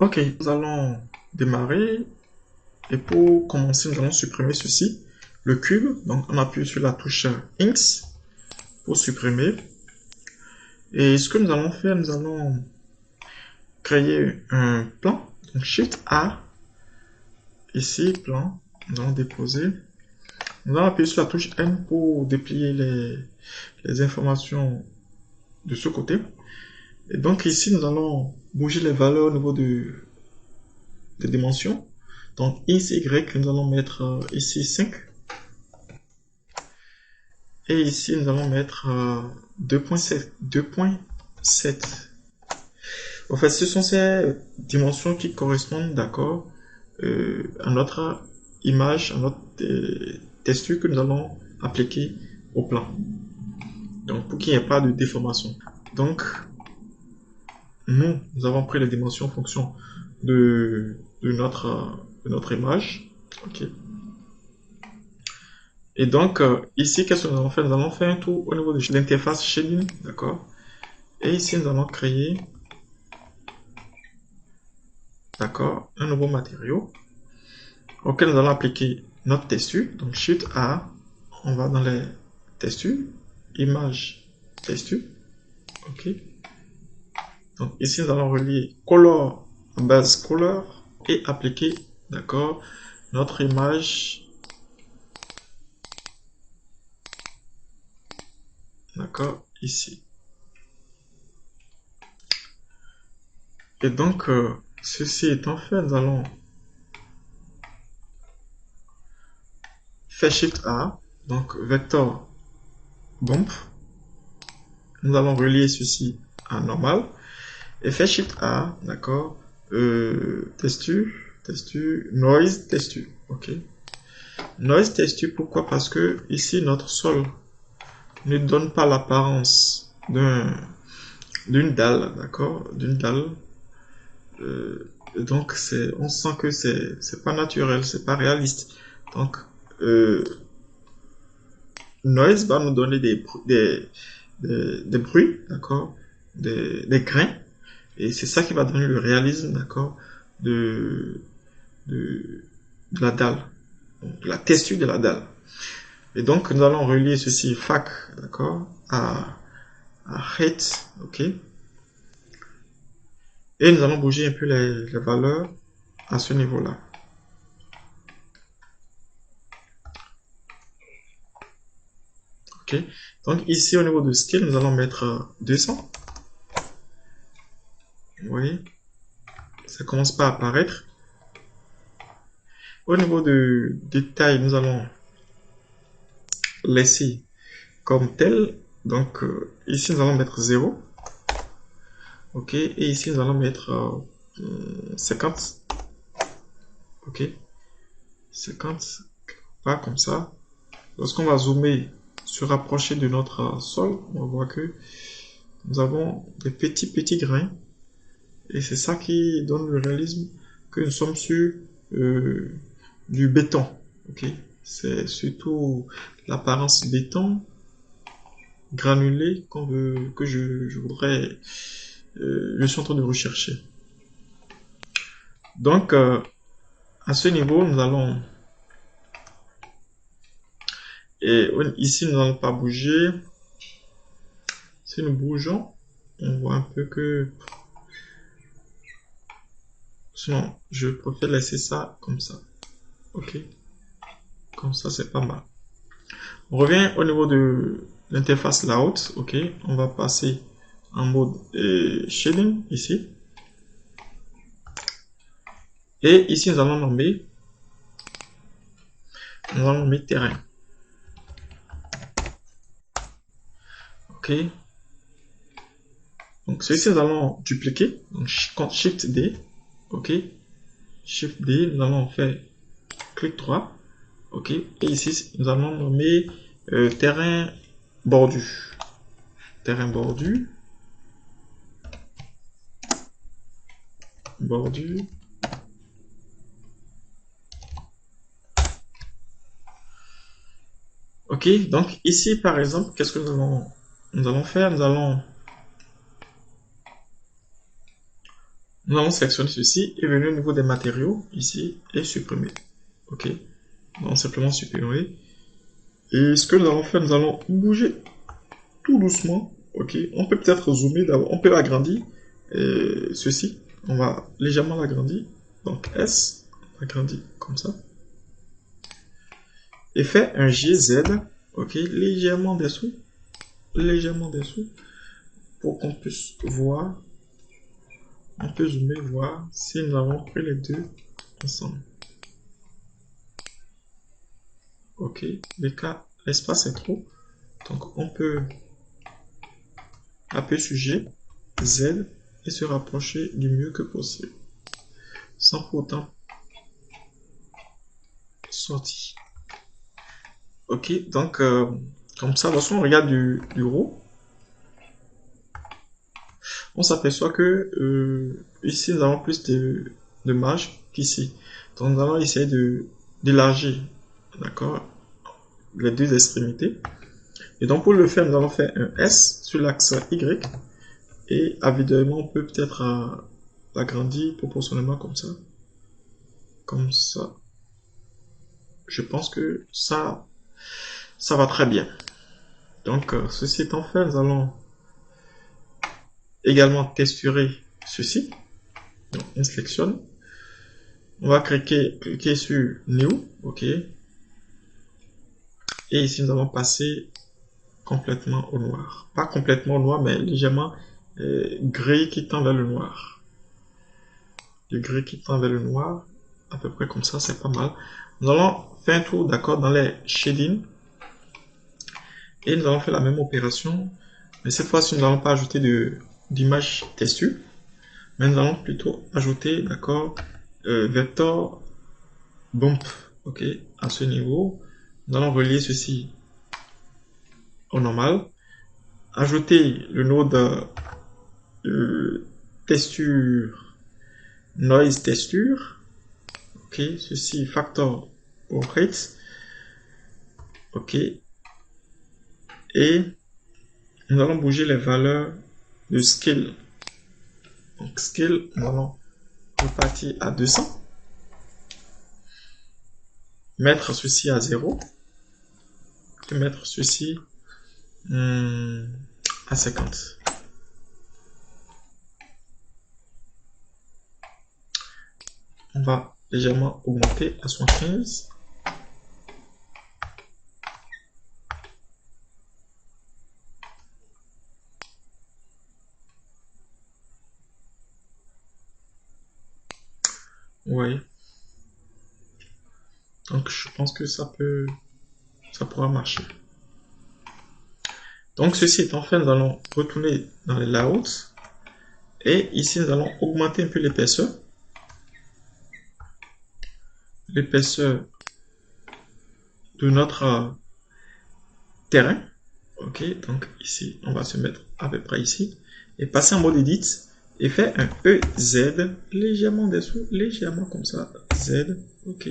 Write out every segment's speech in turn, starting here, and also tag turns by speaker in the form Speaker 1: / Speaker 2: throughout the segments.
Speaker 1: Ok, nous allons démarrer et pour commencer, nous allons supprimer ceci, le cube. Donc, on appuie sur la touche X pour supprimer. Et ce que nous allons faire, nous allons créer un plan. Donc, Shift A, ici, plan, nous allons déposer. Nous allons appuyer sur la touche M pour déplier les informations de ce côté. Et donc, ici, nous allons bouger les valeurs au niveau des dimensions. Donc, X, Y, nous allons mettre ici 5. Et ici, nous allons mettre 2.7. 2.7. En fait, ce sont ces dimensions qui correspondent, d'accord, à notre image, à notre texture que nous allons appliquer au plan. Donc, pour qu'il n'y ait pas de déformation. Donc, nous avons pris les dimensions en fonction de notre image. Ok. Et donc, ici, qu'est-ce que nous allons faire? Nous allons faire un tour au niveau de l'interface shading, d'accord? Et ici, nous allons créer, d'accord, un nouveau matériau auquel nous allons appliquer notre texture. Donc, Shift A, on va dans les textures, image, texture. Ok. Donc, ici, nous allons relier color, base color et appliquer, d'accord, notre image, d'accord, ici. Et donc, ceci étant fait, nous allons faire Shift A, donc vecteur bump. Nous allons relier ceci à normal et faire Shift A, d'accord, texture, noise, texture, ok. Noise, texture, pourquoi? Parce que ici notre sol ne donne pas l'apparence d'une dalle, d'accord, d'une dalle. Donc on sent que c'est pas naturel, c'est pas réaliste. Donc noise va nous donner des bruits, d'accord, des grains, et c'est ça qui va donner le réalisme, d'accord, de, de, de la dalle, donc, de la texture de la dalle. Et donc, nous allons relier ceci, fac, d'accord, à height, ok, et nous allons bouger un peu les valeurs à ce niveau-là. Ok, donc ici, au niveau de scale, nous allons mettre 200. Vous voyez, ça commence pas à apparaître. Au niveau de détail, nous allons laisser comme tel. Donc ici, nous allons mettre 0. Ok, et ici, nous allons mettre 50. Ok, 50, pas comme ça. Lorsqu'on va zoomer, se rapprocher de notre sol, on voit que nous avons des petits grains. Et c'est ça qui donne le réalisme que nous sommes sur du béton. Ok, c'est surtout l'apparence béton granulé que je voudrais, je suis en train de rechercher. Donc, à ce niveau, nous allons, et ici, nous n'allons pas bouger. Si nous bougeons, on voit un peu que, sinon, je préfère laisser ça comme ça. Ok, comme ça, c'est pas mal. On revient au niveau de l'interface layout. Ok, on va passer en mode shading ici. Et ici, nous allons nommer terrain. Ok. Donc, ceci, nous allons dupliquer. Donc, Shift D. Ok. Shift D, nous allons faire clic droit. Ok. Et ici, nous allons nommer terrain bordu. Terrain bordu. Bordu. Ok. Donc, ici, par exemple, qu'est-ce que nous allons faire? Nous allons Nous allons sélectionner ceci et venir au niveau des matériaux ici et supprimer. Ok. Nous allons simplement supprimer. Et ce que nous allons faire, nous allons bouger tout doucement. Ok. On peut peut-être zoomer d'abord. On peut agrandir ceci. On va légèrement l'agrandir. Donc S, agrandit comme ça. Et fait un GZ. Ok. Légèrement dessous. Légèrement dessous. Pour qu'on puisse voir. On peut zoomer, voir si nous avons pris les deux ensemble. Ok, l'espace est trop. Donc on peut appuyer sur G, Z et se rapprocher du mieux que possible. Sans pour autant sortir. Ok, donc comme ça, lorsqu'on regarde du haut, on s'aperçoit que ici nous avons plus de marge qu'ici. Donc nous allons essayer d'élargir, d'accord, les deux extrémités. Et donc pour le faire, nous allons faire un S sur l'axe Y. Et évidemment, on peut peut-être l'agrandir proportionnellement comme ça. Comme ça. Je pense que ça va très bien. Donc, ceci étant fait, nous allons également texturer ceci. Donc, on sélectionne. On va cliquer sur New. OK. Et ici, nous allons passer complètement au noir. Pas complètement au noir, mais légèrement gris qui tend vers le noir. Le gris qui tend vers le noir. À peu près comme ça, c'est pas mal. Nous allons faire un tour, d'accord, dans les shading. Et nous allons faire la même opération. Mais cette fois-ci, nous n'allons pas ajouter d'image texture. Mais nous allons plutôt ajouter, d'accord, vector bump. Ok, à ce niveau. Nous allons relier ceci au normal. Ajouter le node texture, noise texture. Ok, ceci factor rate. Ok. Et nous allons bouger les valeurs de scale. Donc scale, nous allons repartir à 200. Mettre ceci à 0. Et mettre ceci à 50. On va légèrement augmenter à 75. Ouais. Donc je pense que ça pourra marcher. Donc ceci étant fait, nous allons retourner dans les layouts. Et ici, nous allons augmenter un peu l'épaisseur. L'épaisseur de notre terrain. Ok, donc ici, on va se mettre à peu près ici. Et passer en mode edit. Et faire un EZ légèrement dessous, légèrement comme ça. Z, ok.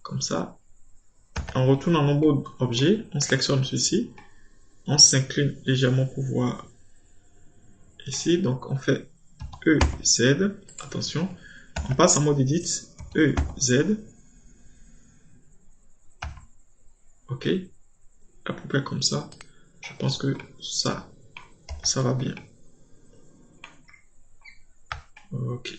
Speaker 1: Comme ça. On retourne en mode objet, on sélectionne ceci. On s'incline légèrement pour voir ici. Donc on fait EZ. Attention. On passe en mode edit. EZ. Ok. À peu près comme ça. Je pense que ça va bien. Ok.